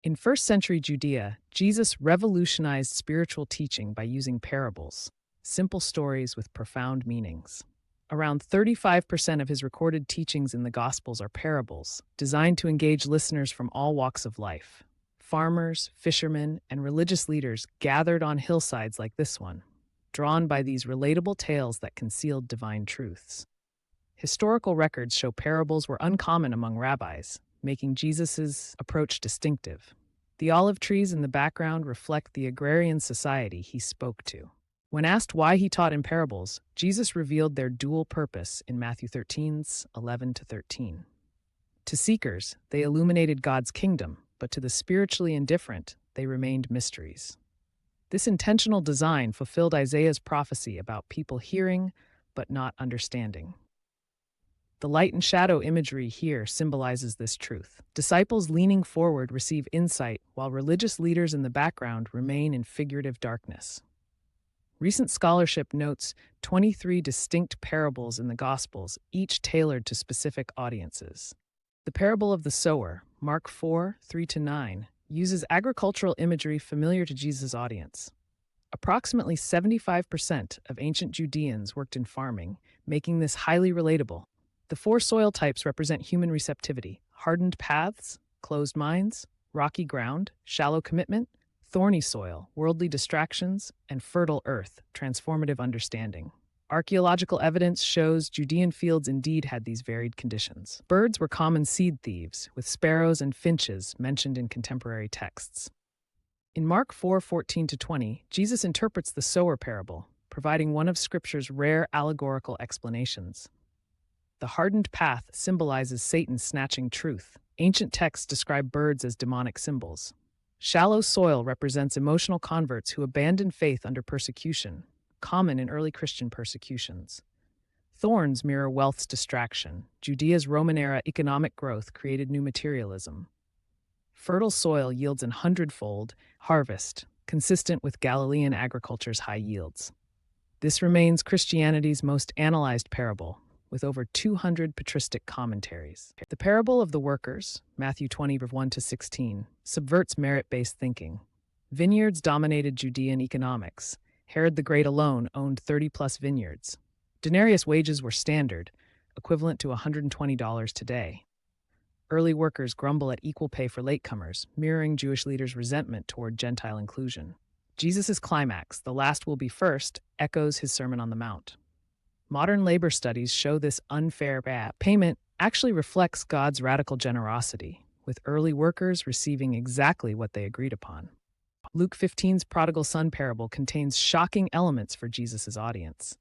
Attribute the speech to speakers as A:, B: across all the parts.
A: In first century Judea, Jesus revolutionized spiritual teaching by using parables, simple stories with profound meanings. Around 35% of his recorded teachings in the Gospels are parables, designed to engage listeners from all walks of life. Farmers, fishermen, and religious leaders gathered on hillsides like this one, drawn by these relatable tales that concealed divine truths. Historical records show parables were uncommon among rabbis, making Jesus' approach distinctive. The olive trees in the background reflect the agrarian society he spoke to. When asked why he taught in parables, Jesus revealed their dual purpose in Matthew 13:11-13. To seekers, they illuminated God's kingdom, but to the spiritually indifferent, they remained mysteries. This intentional design fulfilled Isaiah's prophecy about people hearing but not understanding. The light and shadow imagery here symbolizes this truth. Disciples leaning forward receive insight, while religious leaders in the background remain in figurative darkness. Recent scholarship notes 23 distinct parables in the Gospels, each tailored to specific audiences. The parable of the sower, Mark 4:3-9, uses agricultural imagery familiar to Jesus' audience. Approximately 75% of ancient Judeans worked in farming, making this highly relatable. The four soil types represent human receptivity: hardened paths, closed minds, rocky ground, shallow commitment, thorny soil, worldly distractions, and fertile earth, transformative understanding. Archaeological evidence shows Judean fields indeed had these varied conditions. Birds were common seed thieves, with sparrows and finches mentioned in contemporary texts. In Mark 4:14-20, Jesus interprets the sower parable, providing one of Scripture's rare allegorical explanations. The hardened path symbolizes Satan snatching truth. Ancient texts describe birds as demonic symbols. Shallow soil represents emotional converts who abandon faith under persecution, common in early Christian persecutions. Thorns mirror wealth's distraction. Judea's Roman-era economic growth created new materialism. Fertile soil yields an hundredfold harvest, consistent with Galilean agriculture's high yields. This remains Christianity's most analyzed parable, with over 200 patristic commentaries. The parable of the workers, Matthew 20:1-16, subverts merit-based thinking. Vineyards dominated Judean economics. Herod the Great alone owned 30-plus vineyards. Denarius wages were standard, equivalent to $120 today. Early workers grumble at equal pay for latecomers, mirroring Jewish leaders' resentment toward Gentile inclusion. Jesus' climax, "The last will be first," echoes his Sermon on the Mount. Modern labor studies show this unfair payment actually reflects God's radical generosity, with early workers receiving exactly what they agreed upon. Luke 15's Prodigal Son parable contains shocking elements for Jesus' audience.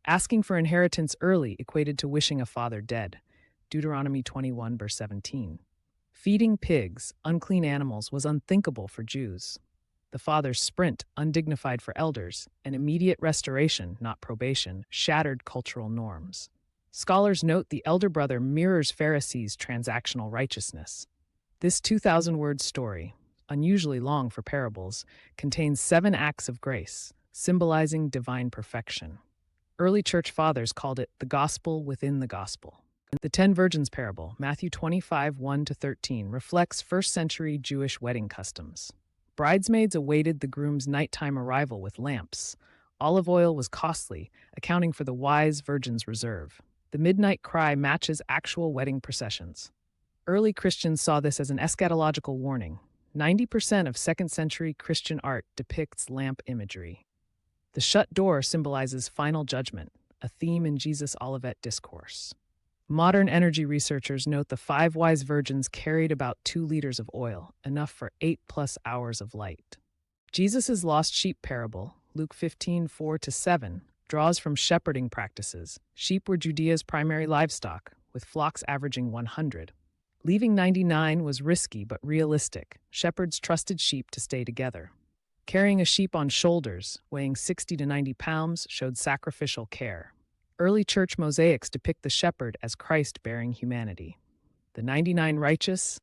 A: Asking for inheritance early equated to wishing a father dead, Deuteronomy 21:17. Feeding pigs, unclean animals, was unthinkable for Jews. The father's sprint, undignified for elders, and immediate restoration, not probation, shattered cultural norms. Scholars note the elder brother mirrors Pharisees' transactional righteousness. This 2,000-word story, unusually long for parables, contains 7 acts of grace, symbolizing divine perfection. Early church fathers called it the gospel within the gospel. The 10 Virgins parable, Matthew 25:1-13, reflects first-century Jewish wedding customs. Bridesmaids awaited the groom's nighttime arrival with lamps. Olive oil was costly, accounting for the wise virgin's reserve. The midnight cry matches actual wedding processions. Early Christians saw this as an eschatological warning. 90% of second-century Christian art depicts lamp imagery. The shut door symbolizes final judgment, a theme in Jesus' Olivet discourse. Modern energy researchers note the 5 wise virgins carried about 2 liters of oil, enough for 8+ hours of light. Jesus' lost sheep parable, Luke 15:4-7, draws from shepherding practices. Sheep were Judea's primary livestock, with flocks averaging 100. Leaving 99 was risky but realistic. Shepherds trusted sheep to stay together. Carrying a sheep on shoulders, weighing 60 to 90 pounds, showed sacrificial care. Early church mosaics depict the shepherd as Christ bearing humanity. The 99 righteous.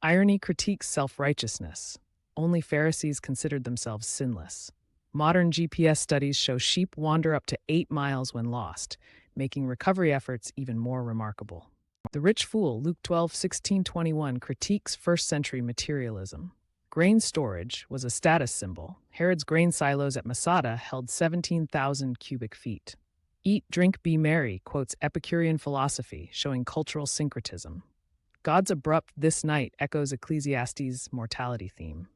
A: Irony critiques self-righteousness. Only Pharisees considered themselves sinless. Modern GPS studies show sheep wander up to 8 miles when lost, making recovery efforts even more remarkable. The rich fool, Luke 12:16-21, critiques first-century materialism. Grain storage was a status symbol. Herod's grain silos at Masada held 17,000 cubic feet. Eat, drink, be merry quotes Epicurean philosophy, showing cultural syncretism. God's abrupt "this night" echoes Ecclesiastes' mortality theme.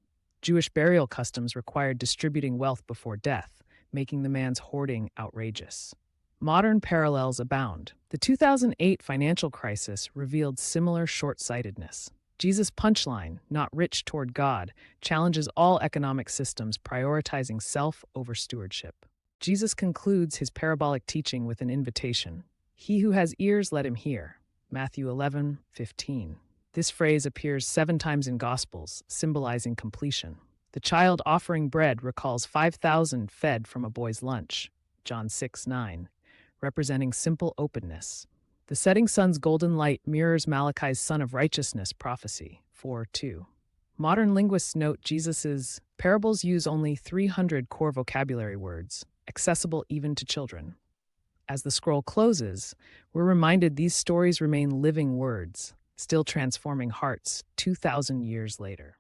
A: Jewish burial customs required distributing wealth before death, making the man's hoarding outrageous. Modern parallels abound. The 2008 financial crisis revealed similar short-sightedness. Jesus' punchline, "not rich toward God," challenges all economic systems prioritizing self over stewardship. Jesus concludes his parabolic teaching with an invitation. "He who has ears, let him hear." Matthew 11:15. This phrase appears 7 times in Gospels, symbolizing completion. The child offering bread recalls 5,000 fed from a boy's lunch. John 6:9, representing simple openness. The setting sun's golden light mirrors Malachi's Son of Righteousness prophecy, 4:2. Modern linguists note Jesus's parables use only 300 core vocabulary words, accessible even to children. As the scroll closes, we're reminded these stories remain living words, still transforming hearts 2,000 years later.